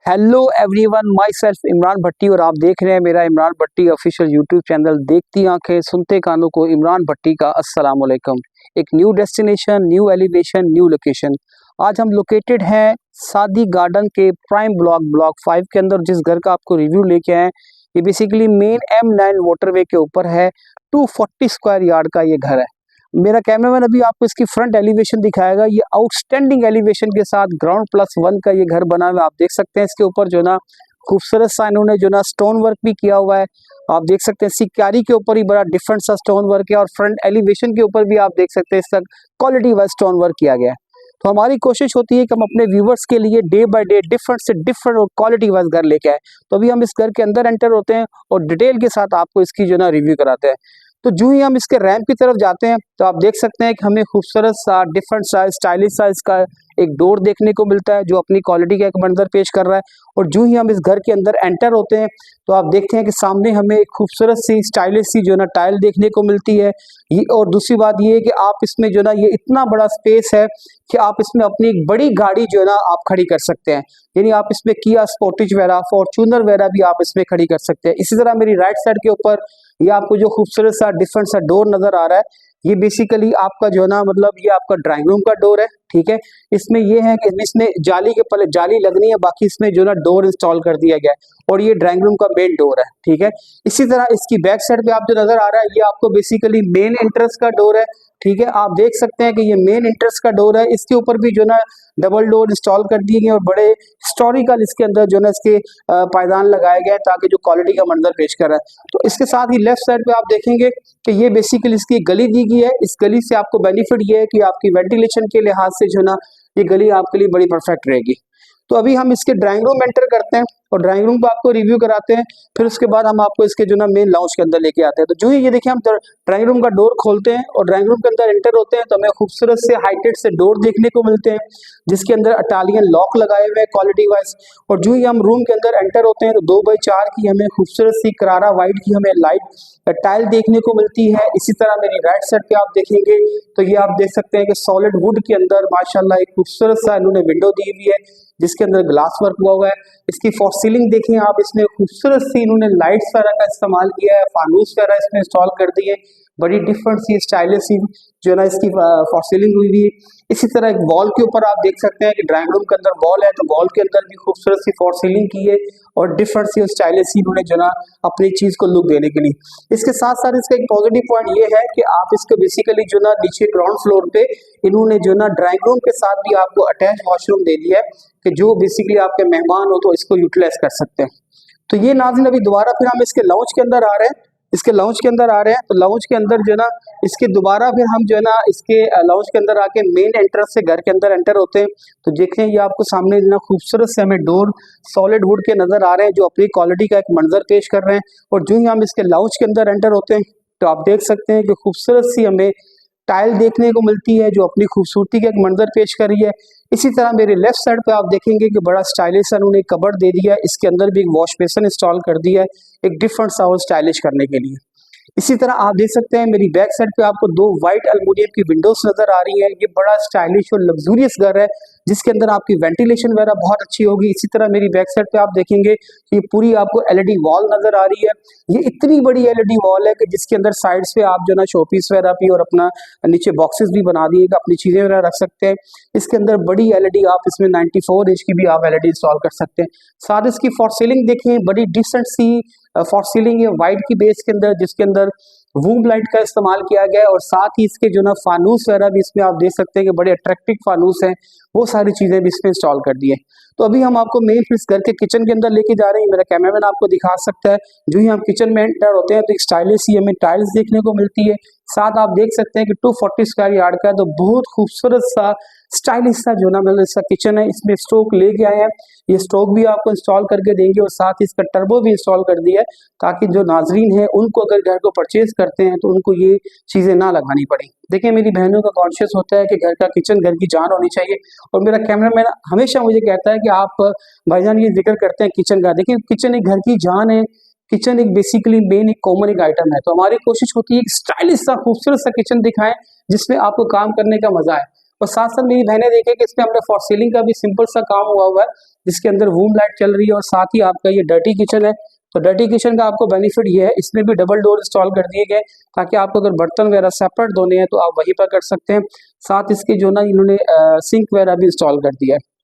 Hello everyone, myself Imran Bhatti और आप देख रहे हैं मेरा Imran Bhatti official YouTube channel. देखती आंखें सुनते कानों को इमरान भट्टी का अस्सलाम वालेकुम। एक new destination, new elevation, new location. आज हम लोकेटेड हैं सादी गार्डन के प्राइम ब्लॉक 5 के अंदर। जिस घर का आपको रिव्यू लेके आए, ये बेसिकली मेन M9 वाटरवे के ऊपर है। 240 स्क्वायर यार्ड का ये घर है। मेरा कैमरामैन अभी आपको इसकी फ्रंट एलिवेशन दिखाएगा। ये आउटस्टैंडिंग एलिवेशन के साथ ग्राउंड+1 का ये घर बना हुआ है। आप देख सकते हैं इसके ऊपर जो ना खूबसूरत सा इन्होंने जो ना स्टोन वर्क भी किया हुआ है। आप देख सकते हैं इसकी क्यारी के ऊपर ही बड़ा डिफरेंट सा स्टोन वर्क है और फ्रंट एलिवेशन के ऊपर भी आप देख सकते हैं इसका क्वालिटी वाइज स्टोन वर्क किया गया है। तो हमारी कोशिश होती है कि हम अपने व्यूवर्स के लिए डे बाय डे डिफरेंट से डिफरेंट और क्वालिटी वाइज घर लेके आए। तो अभी हम इस घर के अंदर एंटर होते हैं और डिटेल के साथ आपको इसकी जो ना रिव्यू कराते हैं। तो जो ही हम इसके रैंप की तरफ जाते हैं तो आप देख सकते हैं कि हमें खूबसूरत सा डिफरेंट सा स्टाइलिश सा इसका एक डोर देखने को मिलता है जो अपनी क्वालिटी का एक मंजर पेश कर रहा है। और जो ही हम इस घर के अंदर एंटर होते हैं तो आप देखते हैं कि सामने हमें एक खूबसूरत सी स्टाइलिश सी जो ना टाइल देखने को मिलती है। ये और दूसरी बात ये है कि आप इसमें जो ना ये इतना बड़ा स्पेस है कि आप इसमें अपनी एक बड़ी गाड़ी जो है ना आप खड़ी कर सकते हैं। यानी आप इसमें किया स्पोर्टेज वगैरह, फॉर्च्यूनर वगैरह भी आप इसमें खड़ी कर सकते हैं। इसी तरह मेरी राइट साइड के ऊपर ये आपको जो खूबसूरत सा डिफरेंट सा डोर नजर आ रहा है, ये बेसिकली आपका जो है ना मतलब ये आपका ड्राइंग रूम का डोर है। ठीक है, इसमें ये है कि इसमें जाली के पहले जाली लगनी है, बाकी इसमें जो ना डोर इंस्टॉल कर दिया गया है और ये ड्राइंग रूम का मेन डोर है। ठीक है, इसी तरह इसकी बैक साइड पे आप जो नजर आ रहा है ये आपको बेसिकली मेन एंट्रेंस का डोर है। ठीक है, आप देख सकते हैं कि ये मेन एंट्रेंस का डोर है। इसके ऊपर भी जो ना डबल डोर इंस्टॉल कर दिए गए और बड़े हिस्टोरिकल इसके अंदर जो ना इसके पायदान लगाए गए ताकि जो क्वालिटी का मंजर पेश कर रहा है। तो इसके साथ ही लेफ्ट साइड पे आप देखेंगे कि ये बेसिकली इसकी गली दी गई है। इस गली से आपको बेनिफिट ये है कि आपकी वेंटिलेशन के लिहाज से जो ना ये गली आपके लिए बड़ी परफेक्ट रहेगी। तो अभी हम इसके ड्राइंग रूम एंटर करते हैं और ड्राइंग रूम को आपको रिव्यू कराते हैं। फिर उसके बाद हम आपको इसके जो ना मेन लाउंज के अंदर लेके आते हैं। तो जो ही ये देखिए हम ड्राइंग रूम का डोर खोलते हैं और ड्राइंग रूम के अंदर एंटर होते हैं तो हमें खूबसूरत से हाइटेड से डोर देखने को मिलते हैं जिसके अंदर इटालियन लॉक लगाए हुए हैं क्वालिटी वाइज। और जो ही हम रूम के अंदर एंटर होते हैं तो 2x4 की हमें खूबसूरत सी करारा व्हाइट की हमें लाइट टाइल देखने को मिलती है। इसी तरह मेरी राइट साइड पे आप देखेंगे तो ये आप देख सकते हैं कि सॉलिड वुड के अंदर माशाल्लाह एक खूबसूरत सा इन्होंने विंडो दी हुई है जिसके अंदर ग्लास वर्क हुआ हुआ है। इसकी फॉर सीलिंग देखें आप, इसमें खूबसूरत सी इन्होंने लाइट्स वगैरह का इस्तेमाल किया है, फानूस वगैरह इसमें इंस्टॉल कर दिए, बड़ी डिफरेंट सी स्टाइलिश सी जो है ना इसकी फॉर सीलिंग हुई हुई है। इसी तरह एक वॉल के ऊपर आप देख सकते हैं कि ड्राइंग रूम के अंदर वॉल है तो वॉल के अंदर भी खूबसूरत सी फॉर सीलिंग की है और डिफरेंट सी स्टाइलिश सी इन्होंने जो ना अपनी चीज को लुक देने के लिए। इसके साथ साथ इसका एक पॉजिटिव पॉइंट ये है कि आप इसको बेसिकली जो ना नीचे ग्राउंड फ्लोर पे इन्होंने जो ना ड्राइंग रूम के साथ भी आपको अटैच वॉशरूम दे दिया है कि जो बेसिकली आपके मेहमान हो तो इसको यूटिलाइज कर सकते हैं। तो ये नाज़रीन अभी दोबारा फिर हम इसके लाउंज के अंदर आ रहे हैं। इसके लाउंज के अंदर आ रहे हैं तो लाउंज के अंदर जो है ना इसके दोबारा फिर हम जो है ना इसके लाउंज के अंदर आके मेन एंट्रेंस से घर के अंदर एंटर होते हैं। तो देखें ये आपको सामने जो ना खूबसूरत से हमें डोर सॉलिड वुड के नजर आ रहे हैं जो अपनी क्वालिटी का एक मंजर पेश कर रहे हैं। और जो ही हम इसके लाउंज के अंदर एंटर होते हैं तो आप देख सकते हैं कि खूबसूरत सी हमें टाइल देखने को मिलती है जो अपनी खूबसूरती का एक मंजर पेश कर रही है। इसी तरह मेरे लेफ्ट साइड पे आप देखेंगे कि बड़ा स्टाइलिश उन्होंने कबर्ड दे दिया है, इसके अंदर भी एक वॉश बेसिन इंस्टॉल कर दिया है एक डिफरेंट सा और स्टाइलिश करने के लिए। इसी तरह आप देख सकते हैं मेरी बैक साइड पे आपको 2 वाइट एल्युमिनियम की विंडोज नजर आ रही है। ये बड़ा स्टाइलिश और लग्जूरियस घर है जिसके अंदर आपकी वेंटिलेशन वगैरह बहुत अच्छी होगी। इसी तरह मेरी बैक साइड पे आप देखेंगे कि पूरी आपको एलईडी वॉल नजर आ रही है। ये इतनी बड़ी एलईडी वॉल है कि जिसके अंदर साइड्स पे आप जो ना शोपीस वगैरह भी और अपना नीचे बॉक्सेस भी बना दिए अपनी चीजें वगैरह रख सकते हैं। इसके अंदर बड़ी एलईडी आप इसमें 94 इंच की भी आप एलईडी इंस्टॉल कर सकते हैं। साथ इसकी फॉर सीलिंग देखें, बड़ी डिसेंट सी फॉर सीलिंग है वाइट की बेस के अंदर जिसके अंदर वूम लाइट का इस्तेमाल किया गया है। और साथ ही इसके जो ना फानूस वगैरह भी इसमें आप देख सकते हैं कि बड़े अट्रैक्टिव फानूस हैं, वो सारी चीजें भी इसमें इंस्टॉल कर दी है। तो अभी हम आपको मेन इस घर के किचन के अंदर लेके जा रहे हैं। मेरा कैमरामैन आपको दिखा सकता है। जो ही हम किचन में एंटर होते हैं तो एक स्टाइलिश सी हमें टाइल्स देखने को मिलती है। साथ आप देख सकते हैं कि 240 स्क्वायर यार्ड का है तो बहुत खूबसूरत सा स्टाइलिश सा जो ना मतलब इसका किचन है। इसमें स्टोव लेके आए हैं, ये स्टोव भी आपको इंस्टॉल करके देंगे और साथ ही इसका टर्बो भी इंस्टॉल कर दिया है ताकि जो नाजरीन है उनको अगर घर को परचेज करते हैं तो उनको ये चीजें ना लगानी पड़े। देखिए मेरी बहनों का कॉन्शियस होता है कि घर का किचन घर की जान होनी चाहिए और मेरा कैमरामैन हमेशा मुझे कहता है कि आप भाईजान ये जिक्र करते हैं किचन का। देखिए किचन एक घर की जान है, किचन एक बेसिकली मेन एक कॉमन एक आइटम है। तो हमारी कोशिश होती है कि स्टाइलिश सा खूबसूरत सा किचन दिखाएं जिसमें आपको काम करने का मजा है। और साथ साथ मेरी बहनें देखें कि इसमें हमने फॉर सीलिंग का भी सिंपल सा काम हुआ है, जिसके अंदर वूम लाइट चल रही है। और साथ ही आपका ये डर्टी किचन है, तो डर्टी किचन का आपको बेनिफिट ये है, इसमें भी डबल डोर इंस्टॉल कर दिए गए, ताकि आपको अगर बर्तन वगैरह सेपरेट धोने हैं तो आप वहीं पर कर सकते हैं। साथ इसके जो ना इन्होंने सिंक वगैरह भी इंस्टॉल कर दिया है।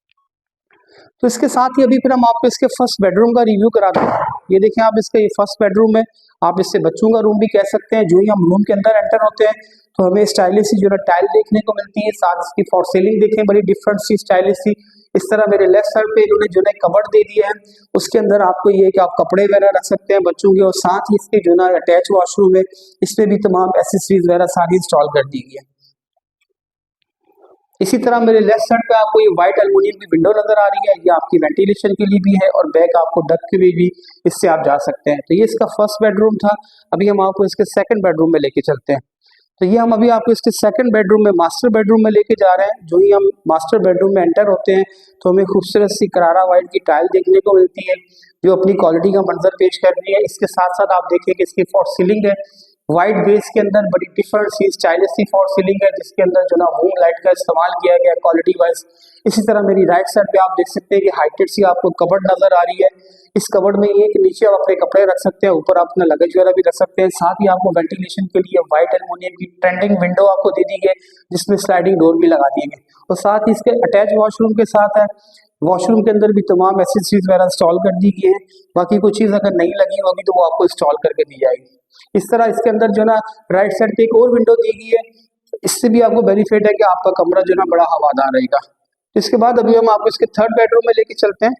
तो इसके साथ ही अभी फिर हम आपको इसके फर्स्ट बेडरूम का रिव्यू कराते हैं। ये देखें आप, इसका ये फर्स्ट बेडरूम है, आप इससे बच्चों का रूम भी कह सकते हैं। जो ही हम रूम के अंदर एंटर होते हैं तो हमें स्टाइलिश सी जो है टाइल देखने को मिलती है। साथ इसकी फॉर सीलिंग देखें, बड़ी डिफरेंट सी स्टाइलिश सी। इस तरह मेरे लेफ्ट साइड पे इन्होंने जो है कबर्ड दे दिया है, उसके अंदर आपको ये कि आप कपड़े वगैरह रख सकते हैं बच्चों के। और साथ ही इसके जो ना अटैच वॉशरूम है, इसमें भी तमाम एसेसरीज वगैरह सारी इंस्टॉल कर दी गई है। इसी तरह मेरे लेफ्ट साइड पे आपको ये व्हाइट एल्युमिनियम की विंडो नजर आ रही है, ये आपकी वेंटिलेशन के लिए भी है और बैक आपको डक के लिए भी इससे आप जा सकते हैं। तो ये इसका फर्स्ट बेडरूम था। अभी हम आपको इसके सेकंड बेडरूम में लेके चलते हैं। तो ये हम अभी आपको इसके सेकंड बेडरूम में, मास्टर बेडरूम में लेके जा रहे हैं। जो ही हम मास्टर बेडरूम में एंटर होते हैं तो हमें खूबसूरत सी करारा व्हाइट की टाइल देखने को मिलती है, जो अपनी क्वालिटी का मंजर पेश कर रही है। इसके साथ साथ आप देखिए कि इसकी फॉर सीलिंग है व्हाइट बेस के अंदर, बड़ी डिफरेंट सी स्टाइलिश सी फॉर सीलिंग है, जिसके अंदर जो ना वूम लाइट का इस्तेमाल किया गया क्वालिटी वाइज। इसी तरह मेरी राइट साइड पे आप देख सकते हैं कि हाइटेड सी आपको कबर्ड नजर आ रही है। इस कबर्ड में ये कि नीचे आप अपने कपड़े रख सकते हैं, ऊपर आप अपना लगेज वगैरह भी रख सकते हैं। साथ ही आपको वेंटिलेशन के लिए व्हाइट एल्युमिनियम की ट्रेंडिंग विंडो आपको दे दी गई, जिसमें स्लाइडिंग डोर भी लगा दिए गए। और साथ ही इसके अटैच वॉशरूम के साथ है, वॉशरूम के अंदर भी तमाम एसेसरीज वगैरह इंस्टॉल कर दी गई है। बाकी कोई चीज़ अगर नहीं लगी होगी तो वो आपको इंस्टॉल करके दी जाएगी। इस तरह इसके अंदर जो ना राइट साइड पे एक और विंडो दी गई है, इससे भी आपको बेनिफिट है कि आपका कमरा जो ना बड़ा हवादार रहेगा। इसके बाद अभी हम आपको इसके थर्ड बेडरूम में लेके चलते हैं।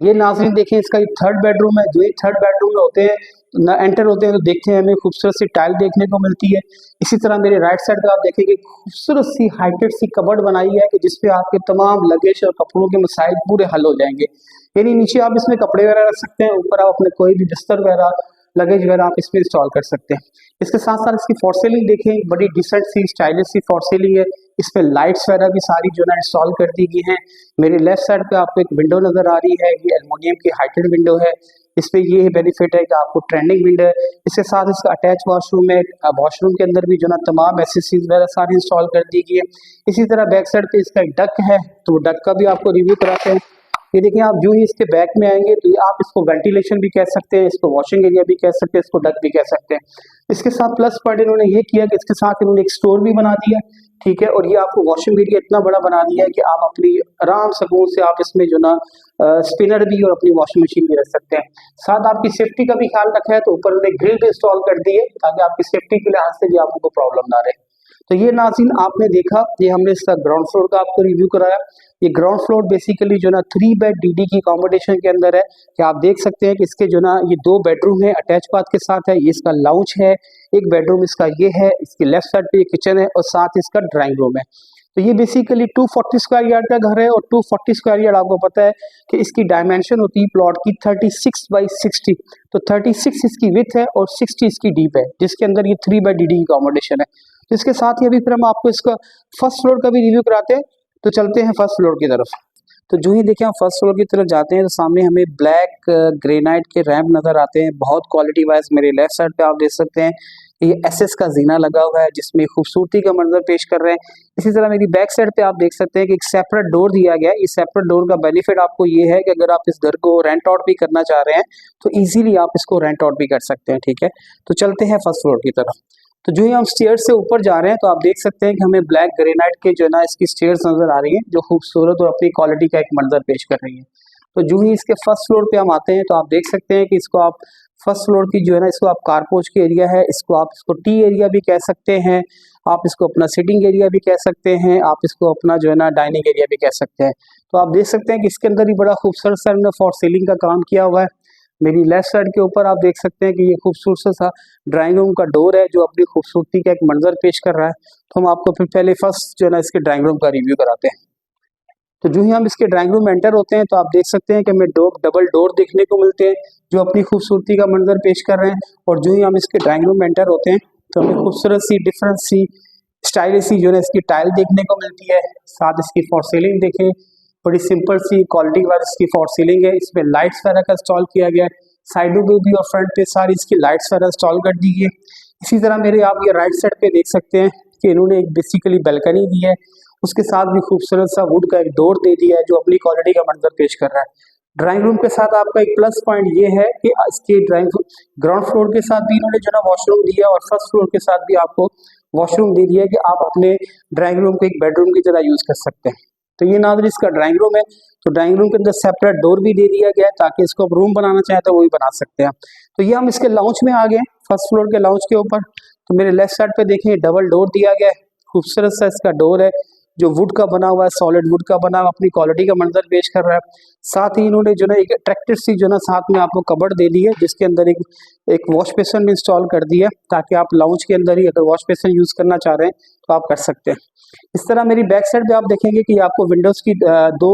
ये नाज़रीन देखें, इसका ये थर्ड बेडरूम है। जो ये थर्ड बेडरूम में होते हैं ना एंटर होते हैं तो देखते हैं हमें खूबसूरत सी टाइल देखने को मिलती है। इसी तरह मेरे राइट साइड पे आप देखेंगे खूबसूरत सी हाइटेड सी कबर्ड बनाई है कि जिसपे आपके तमाम लगेज और कपड़ों के मसाइल पूरे हल हो जाएंगे। यानी नीचे आप इसमें कपड़े वगैरह रख सकते हैं, ऊपर आप अपने कोई भी बिस्तर वगैरह लगेज वगैरह आप इसमें इंस्टॉल कर सकते हैं। इसके साथ साथ इसकी फॉर सीलिंग देखें, बड़ी डिसेंट सी स्टाइलिश सी फॉर सीलिंग है। इसमें लाइट्स वगैरह भी सारी जो है इंस्टॉल कर दी गई हैं। मेरे लेफ्ट साइड पे आपको एक विंडो नजर आ रही है, ये एल्युमिनियम की हाइटेड विंडो है। इसमें ये बेनिफिट है कि आपको ट्रेंडिंग विंडो है। इसके साथ इसका अटैच वॉशरूम है, वॉशरूम के अंदर भी जो ना तमाम एसेसरीज वगैरह सारी इंस्टॉल कर दी गई है। इसी तरह बैक साइड पे इसका एक डक है, तो डक का भी आपको रिव्यू कराते हैं। ये देखिए, आप जो ही इसके बैक में आएंगे तो आप इसको वेंटिलेशन भी कह सकते हैं, इसको वॉशिंग एरिया भी कह सकते हैं, इसको डक भी कह सकते हैं। इसके साथ प्लस पॉइंट इन्होंने ये किया कि इसके साथ इन्होंने एक स्टोर भी बना दिया, ठीक है। और ये आपको वॉशिंग एरिया इतना बड़ा बना दिया है कि आप अपनी आराम सुकून से आप इसमें जो ना स्पिनर भी और अपनी वॉशिंग मशीन भी रख सकते हैं। साथ आपकी सेफ्टी का भी ख्याल रखा है, तो ऊपर उन्होंने ग्रिल भी इंस्टॉल कर दी है ताकि आपकी सेफ्टी के लिहाज से भी आपको कोई प्रॉब्लम ना रहे। तो ये नाज़रीन आपने देखा, ये हमने इसका ग्राउंड फ्लोर का आपको रिव्यू कराया। ये ग्राउंड फ्लोर बेसिकली जो ना 3 बेड डीडी की अकोमोडेशन के अंदर है कि आप देख सकते हैं कि इसके जो ना ये 2 बेडरूम है अटैच बाथ के साथ है। ये इसका लाउंज है, एक बेडरूम इसका ये है, इसके लेफ्ट साइड पे किचन है और साथ इसका ड्राइंग रूम है। तो ये बेसिकली 240 स्क्वायर यार्ड का घर है और 240 स्क्वायर यार्ड आपको पता है कि इसकी डायमेंशन होती है प्लॉट की 36 बाई 60। तो 36 इसकी विथ है और 60 इसकी डीप है, जिसके अंदर ये 3 बेड डीडी की अकोमोडेशन है। तो इसके साथ ही अभी फिर हम आपको इसका फर्स्ट फ्लोर का भी रिव्यू कराते हैं। तो चलते हैं फर्स्ट फ्लोर की तरफ। तो जो ही देखें हम फर्स्ट फ्लोर की तरफ जाते हैं तो सामने हमें ब्लैक ग्रेनाइट के रैम्प नजर आते हैं, बहुत क्वालिटी वाइज। मेरे लेफ्ट साइड पे आप देख सकते हैं ये एसएस का जीना लगा हुआ है, जिसमें खूबसूरती का मंजर पेश कर रहे हैं। इसी तरह मेरी बैक साइड पे आप देख सकते हैं कि एक सेपरेट डोर दिया गया है। इस सेपरेट डोर का बेनिफिट आपको ये है कि अगर आप इस घर को रेंट आउट भी करना चाह रहे हैं तो इजीली आप इसको रेंट आउट भी कर सकते हैं, ठीक है। तो चलते हैं फर्स्ट फ्लोर की तरफ। तो जो ही हम स्टेयर्स से ऊपर जा रहे हैं तो आप देख सकते हैं कि हमें ब्लैक ग्रेनाइट के जो है ना इसकी स्टेयर्स नजर आ रही हैं, जो खूबसूरत और अपनी क्वालिटी का एक मंजर पेश कर रही है। तो जो ही इसके फर्स्ट फ्लोर पे हम आते हैं तो आप देख सकते हैं कि इसको आप फर्स्ट फ्लोर की जो है ना इसको आप कारपोच की एरिया है, इसको आप इसको टी एरिया भी कह सकते हैं, आप इसको अपना सिटिंग एरिया भी कह सकते हैं, आप इसको अपना जो है ना डाइनिंग एरिया भी कह सकते हैं। तो आप देख सकते हैं कि इसके अंदर ही बड़ा खूबसूरत सा फॉर सीलिंग का काम किया हुआ है। मेरी लेफ्ट साइड के ऊपर आप देख सकते हैं कि ये खूबसूरत सा ड्राइंग रूम का डोर है, जो अपनी खूबसूरती का एक मंजर पेश कर रहा है। तो हम आपको फिर पहले फर्स्ट जो है ना इसके ड्राइंग रूम का रिव्यू कराते हैं। तो जो ही हम इसके ड्राइंग रूम में एंटर होते हैं तो आप देख सकते हैं कि हमें डबल डोर देखने को मिलते हैं, जो अपनी खूबसूरती का मंजर पेश कर रहे हैं। और जो ही हम इसके ड्राइंग रूम में एंटर होते हैं तो हमें खूबसूरत सी डिफरेंट सी स्टाइलिश सी जो है इसकी टाइल देखने को मिलती है। साथ इसकी फॉर सीलिंग देखें, बड़ी सिंपल सी क्वालिटी वाली इसकी फॉर सीलिंग है। इसमें लाइट्स वगैरह का इंस्टॉल किया गया है, साइडों पे भी और फ्रंट पे सारी इसकी लाइट्स वगैरह इंस्टॉल कर दी गई है। इसी तरह मेरे आप ये राइट साइड पे देख सकते हैं इसके इन्होंने एक बेसिकली बैल्कनी दी है, उसके साथ भी खूबसूरत सा वुड का एक डोर दे दिया है जो अपनी क्वालिटी का मंजर पेश कर रहा है। ड्राइंग रूम के साथ आपका एक प्लस पॉइंट ये है कि इसके ग्राउंड फ्लोर के साथ भी इन्होंने जो ना वॉशरूम दिया है और फर्स्ट फ्लोर के साथ भी आपको वॉशरूम दे दिया है कि आप अपने ड्राइंग रूम को एक बेडरूम की तरह यूज कर सकते हैं। तो ये नाज़रीन इसका ड्राइंग रूम है। तो ड्राइंग रूम के अंदर सेपरेट डोर भी दे दिया गया है ताकि इसको आप रूम बनाना चाहें तो वो भी बना सकते हैं। तो ये हम इसके लाउंज में आ गए, फर्स्ट फ्लोर के लाउंज के ऊपर। तो मेरे लेफ्ट साइड पे देखें डबल डोर दिया गया है, खूबसूरत सा इसका डोर है जो वुड का बना हुआ है, सॉलिड वुड का बना हुआ, अपनी क्वालिटी का मंजर पेश कर रहा है। साथ ही इन्होंने जो ना एक अट्रैक्टिव सी जो ना साथ में आपको कबर्ड दे दी है जिसके अंदर एक वॉश बेसिन भी इंस्टॉल कर दी है ताकि आप लाउंज के अंदर ही अगर वॉश बेसिन यूज करना चाह रहे हैं तो आप कर सकते हैं। इस तरह मेरी बैक साइड पे आप देखेंगे कि आपको विंडोज की दो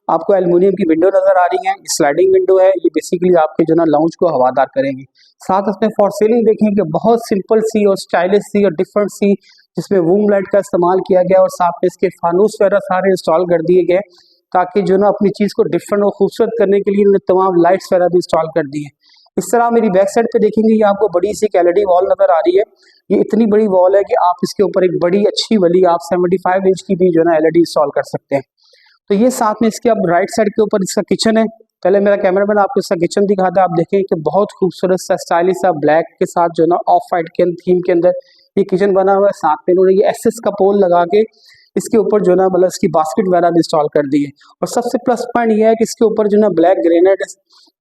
आपको एल्युमिनियम की विंडो नजर आ रही है। स्लाइडिंग विंडो है, ये बेसिकली आपके जो ना लाउंज को हवादार करेंगी। साथ उसमें फॉर सीलिंग देखेंगे बहुत सिंपल सी और स्टाइलिश सी और डिफरेंट सी, जिसमें वूम लाइट का इस्तेमाल किया गया और साथ में इसके फानूस वगैरह सारे इंस्टॉल कर दिए गए ताकि जो ना अपनी चीज़ को डिफरेंट और खूबसूरत करने के लिए इन्होंने तमाम लाइट्स वगैरह भी इंस्टॉल कर दी है। इस तरह मेरी बैक साइड पे देखेंगे ये आपको बड़ी सी एलईडी वॉल नजर आ रही है। ये इतनी बड़ी वॉल है कि आप इसके ऊपर एक बड़ी अच्छी वाली आप 75 इंच की भी जो ना एलईडी इंस्टॉल कर सकते हैं। तो ये साथ में इसके अब राइट साइड के ऊपर इसका किचन है। पहले मेरा कैमरामैन आपको इसका किचन दिखाता है। आप देखें कि बहुत खूबसूरत सा स्टाइलिश सा ब्लैक के साथ जो ना ऑफ वाइट के थीम के अंदर ये किचन बना हुआ है। साथ में इन्होंने ये एसएस का पोल लगा के इसके ऊपर जो ना मतलब इसकी बास्केट वगैरह भी इंस्टॉल कर दी है। और सबसे प्लस पॉइंट ये है कि इसके ऊपर जो ना ब्लैक ग्रेनाइट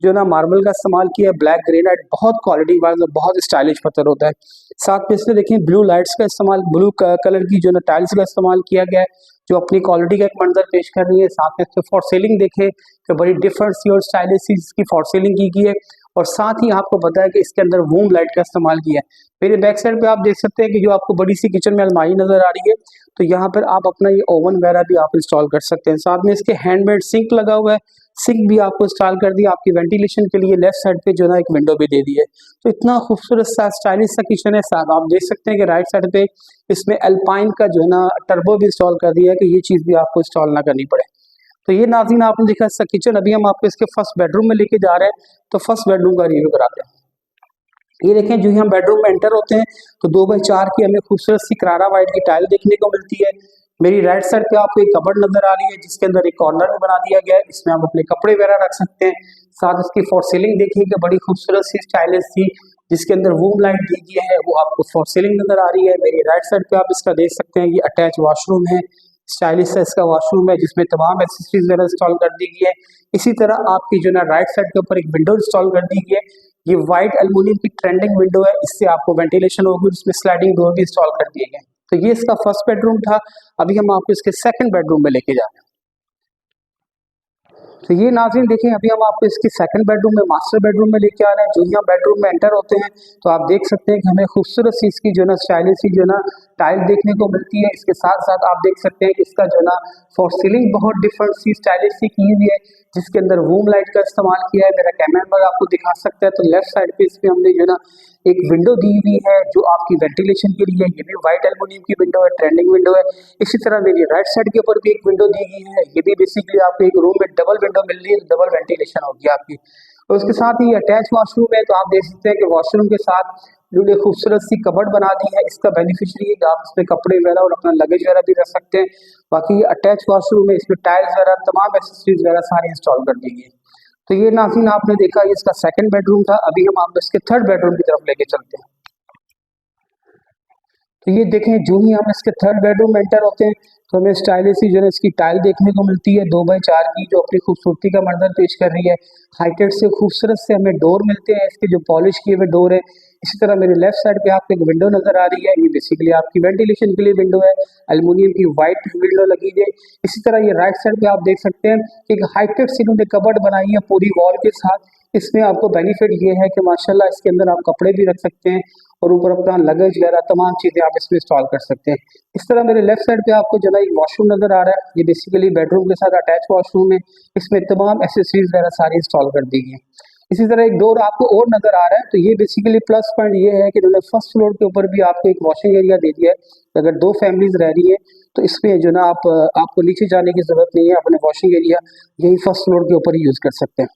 जो ना मार्बल का इस्तेमाल किया है। ब्लैक ग्रेनाइट बहुत क्वालिटी वाइज और बहुत स्टाइलिश पत्थर होता है। साथ में इसमें देखिए ब्लू लाइट्स का इस्तेमाल, ब्लू कलर की जो ना टाइल्स का इस्तेमाल किया गया है जो अपनी क्वालिटी का एक मंजर पेश कर रही है। साथ में इसमें फॉर सीलिंग देखें तो बड़ी डिफरेंट सी और स्टाइलिश सी इसकी फॉर सीलिंग की गई है। और साथ ही आपको पता है कि इसके अंदर वूम लाइट का इस्तेमाल किया है। मेरे बैक साइड पे आप देख सकते हैं कि जो आपको बड़ी सी किचन में अलमारी नजर आ रही है, तो यहाँ पर आप अपना ये ओवन वगैरह भी आप इंस्टॉल कर सकते हैं। साथ में इसके हैंडमेड सिंक लगा हुआ है, सिंक भी आपको इंस्टॉल कर दिया आपकी वेंटिलेशन के लिए। लेफ्ट साइड पे जो ना एक विंडो भी दे दी है। तो इतना खूबसूरत सा स्टाइलिश सा किचन है। साथ आप देख सकते हैं कि राइट साइड पे इसमें अल्पाइन का जो है ना टर्बो भी इंस्टॉल कर दिया है कि ये चीज़ भी आपको इंस्टॉल ना करनी पड़े। तो ये नाज़रीन आपने देखा इसका किचन। अभी हम आपको इसके फर्स्ट बेडरूम में लेके जा रहे हैं, तो फर्स्ट बेडरूम का रिव्यू कराते हैं। ये देखें जो ही हम बेडरूम में एंटर होते हैं तो 2x4 की हमें खूबसूरत सी करारा वाइट की टाइल देखने को मिलती है। मेरी राइट साइड पे आपको एक कबर्ड नजर आ रही है जिसके अंदर एक कॉर्नर भी बना दिया गया है, इसमें आप अपने कपड़े वगैरह रख सकते हैं। साथ इसकी फॉर सीलिंग देखिए कि बड़ी खूबसूरत सी स्टाइलिश सी जिसके अंदर वूम लाइट दी गई है वो आपको फॉर सीलिंग नजर आ रही है। मेरी राइट साइड पे आप इसका देख सकते हैं ये अटैच वॉशरूम है, स्टाइलिश सा इसका वॉशरूम है जिसमें तमाम एक्सेसरीज वगैरह इंस्टॉल कर दी गई है। इसी तरह आपकी जो ना राइट साइड के ऊपर एक विंडो इंस्टॉल कर दी गई है। ये वाइट एल्युमिनियम की ट्रेंडिंग विंडो है, इससे आपको वेंटिलेशन होगी, इसमें स्लाइडिंग डोर भी इंस्टॉल कर दिए गए। तो ये इसका फर्स्ट बेडरूम था। अभी हम आपको इसके सेकंड बेडरूम में लेके जा रहे हैं। तो ये नाज़रीन देखें अभी हम आपको इसकी सेकंड बेडरूम में मास्टर बेडरूम में लेके आ रहे हैं। जो ही हम बेडरूम में एंटर होते हैं तो आप देख सकते हैं कि हमें खूबसूरत सी इसकी जो ना स्टाइलिश सी जो ना टाइल देखने को मिलती है। इसके साथ साथ आप देख सकते हैं कि इसका जो ना फॉर सीलिंग बहुत डिफरेंट सी स्टाइलिश सी की हुई है जिसके अंदर वूम लाइट का इस्तेमाल किया है। मेरा कैमरा आपको दिखा सकता है। तो लेफ्ट साइड पे इसमें हमने जो ना एक विंडो दी हुई है जो आपकी वेंटिलेशन के लिए, ये भी वाइट एल्युमिनियम की विंडो है, ट्रेंडिंग विंडो है। इसी तरह मेरी राइट साइड के ऊपर भी एक विंडो दी गई है, ये भी बेसिकली आपको एक रूम में डबल विंडो मिल रही है, डबल वेंटिलेशन होगी आपकी। और उसके साथ ही अटैच वॉशरूम है। तो आप देख सकते हैं कि वॉशरूम के साथ जो खूबसूरत सी कबर्ड बना दी है। इसका बेनिफिशियरी है कि आप इसमें कपड़े वगैरह और अपना लगेज वगैरह भी रख सकते हैं। बाकी ये अटैच वॉशरूम है, इसमें टाइल्स वगैरह तमाम एक्सेसरीज वगैरह सारी इंस्टॉल कर दी गई। तो ये नाज़रीन आपने देखा ये इसका सेकंड बेडरूम था। अभी हम आपको इसके थर्ड बेडरूम की तरफ लेके चलते हैं। तो ये देखें जो ही हम इसके थर्ड बेडरूम में एंटर होते हैं तो हमें स्टाइलिश सी जो है इसकी टाइल देखने को मिलती है 2x4 की जो अपनी खूबसूरती का मंजर पेश कर रही है। हाईटेड से खूबसूरत से हमें डोर मिलते हैं, इसके जो पॉलिश किए हुए डोर है। इसी तरह मेरे लेफ्ट साइड पे आपको एक विंडो नजर आ रही है, ये बेसिकली आपकी वेंटिलेशन के लिए विंडो है, एल्युमिनियम की वाइट विंडो लगी है। इसी तरह ये राइट साइड पे आप देख सकते हैं एक हाईटेड से इन्होंने कबर्ड बनाई है पूरी वॉल के साथ। इसमें आपको बेनिफिट ये है कि माशाल्लाह इसके अंदर आप कपड़े भी रख सकते हैं और ऊपर अपना लगेज वगैरह तमाम चीज़ें आप इसमें इंस्टॉल कर सकते हैं। इस तरह मेरे लेफ्ट साइड पे आपको जो है एक वॉशरूम नजर आ रहा है, ये बेसिकली बेडरूम के साथ अटैच वॉशरूम है। इसमें तमाम एक्सेसरीज वगैरह सारी इंस्टॉल कर दी गई है। इसी तरह एक डोर आपको और नजर आ रहा है। तो ये बेसिकली प्लस पॉइंट ये है कि इन्होंने फर्स्ट फ्लोर के ऊपर भी आपको एक वॉशिंग एरिया दे दिया है। अगर 2 फैमिलीज रह रही है तो इसमें जो ना आपको नीचे जाने की जरूरत नहीं है, अपने वॉशिंग एरिया यही फर्स्ट फ्लोर के ऊपर ही यूज कर सकते हैं।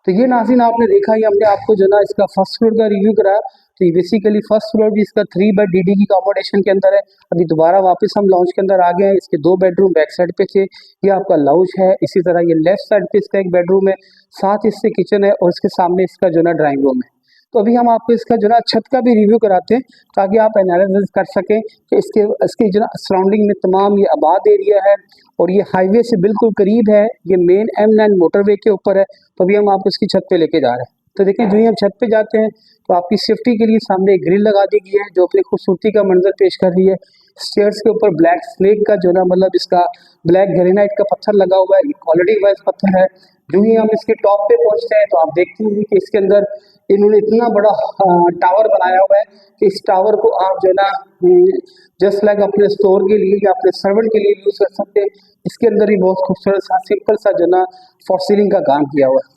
तो ये नाज़रीन आपने देखा, ये हमने आपको जो ना इसका फर्स्ट फ्लोर का रिव्यू कराया। तो ये बेसिकली फर्स्ट फ्लोर भी इसका 3 बेड डीडी की अकोमोडेशन के अंदर है। अभी दोबारा वापस हम लॉन्च के अंदर आ गए हैं। इसके 2 बेडरूम बैक साइड पे थे, ये आपका लाउंज है। इसी तरह ये लेफ्ट साइड पे इसका एक बेडरूम है, साथ इससे किचन है और इसके सामने इसका जो ना ड्राइंग रूम है। तो अभी हम आपको इसका जो ना छत का भी रिव्यू कराते हैं ताकि आप एनालिसिस कर सकें कि इसके जो ना सराउंडिंग में तमाम ये आबाद एरिया है और ये हाईवे से बिल्कुल करीब है, ये मेन M9 मोटरवे के ऊपर है। तो अभी हम आपको इसकी छत पे लेके जा रहे हैं। तो देखें, जो ही हम छत पे जाते हैं तो आपकी सेफ्टी के लिए सामने एक ग्रिल लगा दी गई है जो अपनी खूबसूरती का मंजर पेश कर रही है। स्टेयर्स के ऊपर ब्लैक स्नेक का जो ना मतलब इसका ब्लैक ग्रेनाइट का पत्थर लगा हुआ है, ये क्वालिटी वाइज पत्थर है। जो ही हम इसके टॉप पे पहुंचते हैं तो आप देखते होंगे कि इसके अंदर इन्होंने इतना बड़ा टावर बनाया हुआ है कि इस टावर को आप जो ना जस्ट लाइक अपने स्टोर के लिए या अपने सर्वेंट के लिए यूज कर सकते हैं। इसके अंदर ही बहुत खूबसूरत सा सिंपल सा जो ना फॉर सीलिंग का काम किया हुआ है।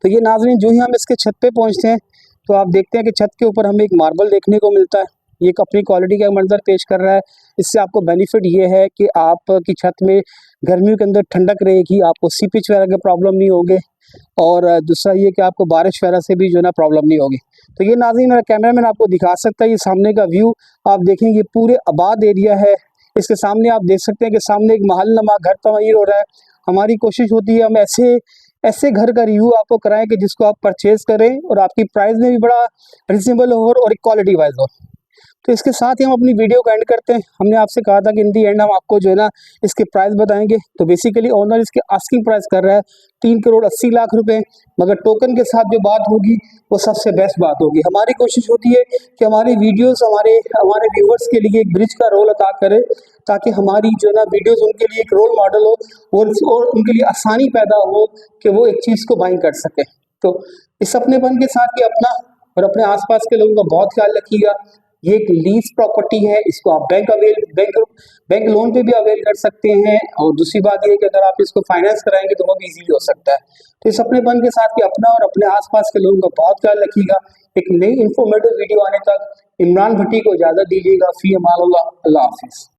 तो ये नाज़रीन, जो ही हम इसके छत पे पहुंचते हैं तो आप देखते हैं कि छत के ऊपर हमें एक मार्बल देखने को मिलता है। ये एक अपनी क्वालिटी का मंजर पेश कर रहा है। इससे आपको बेनिफिट ये है कि आपकी छत में गर्मियों के अंदर ठंडक रहेगी, आपको सीपेज वगैरह के प्रॉब्लम नहीं होंगे और दूसरा ये कि आपको बारिश वगैरह से भी जो ना प्रॉब्लम नहीं होगी। तो ये नाज़रीन, मेरा कैमरामैन आपको दिखा सकता है, ये सामने का व्यू आप देखेंगे, पूरे आबाद एरिया है। इसके सामने आप देख सकते हैं कि सामने एक महलनुमा घर तमीर हो रहा है। हमारी कोशिश होती है हम ऐसे घर का रिव्यू आपको कराएं कि जिसको आप परचेज करें और आपकी प्राइस में भी बड़ा रिजनेबल हो और एक क्वालिटी वाइज हो। तो इसके साथ ही हम अपनी वीडियो को एंड करते हैं। हमने आपसे कहा था कि इन दी एंड हम आपको जो है ना इसके प्राइस बताएंगे। तो बेसिकली ओनर इसके आस्किंग प्राइस कर रहा है 3,80,00,000 रुपए, मगर टोकन के साथ जो बात होगी वो सबसे बेस्ट बात होगी। हमारी कोशिश होती है कि हमारी वीडियोस हमारे व्यूवर्स के लिए एक ब्रिज का रोल अदा करे ताकि हमारी जो ना वीडियोस उनके लिए एक रोल मॉडल हो और उनके लिए आसानी पैदा हो कि वो एक चीज़ को बाइंग कर सके। तो इस अपनेपन के साथ ये अपना और अपने आसपास के लोगों का बहुत ख्याल रखिएगा। ये एक लीज प्रॉपर्टी है, इसको आप बैंक लोन पे भी अवेल कर सकते हैं। और दूसरी बात ये कि अगर आप इसको फाइनेंस कराएंगे तो वो भी इजीली हो सकता है। तो इस अपनेपन के साथ ये अपना और अपने आसपास के लोगों का बहुत ख्याल रखिएगा। एक नई इंफॉर्मेटिव वीडियो आने तक इमरान भट्टी को इजाज़त दीजिएगा। फी अमान अल्लाह, अल्लाह हाफिज़।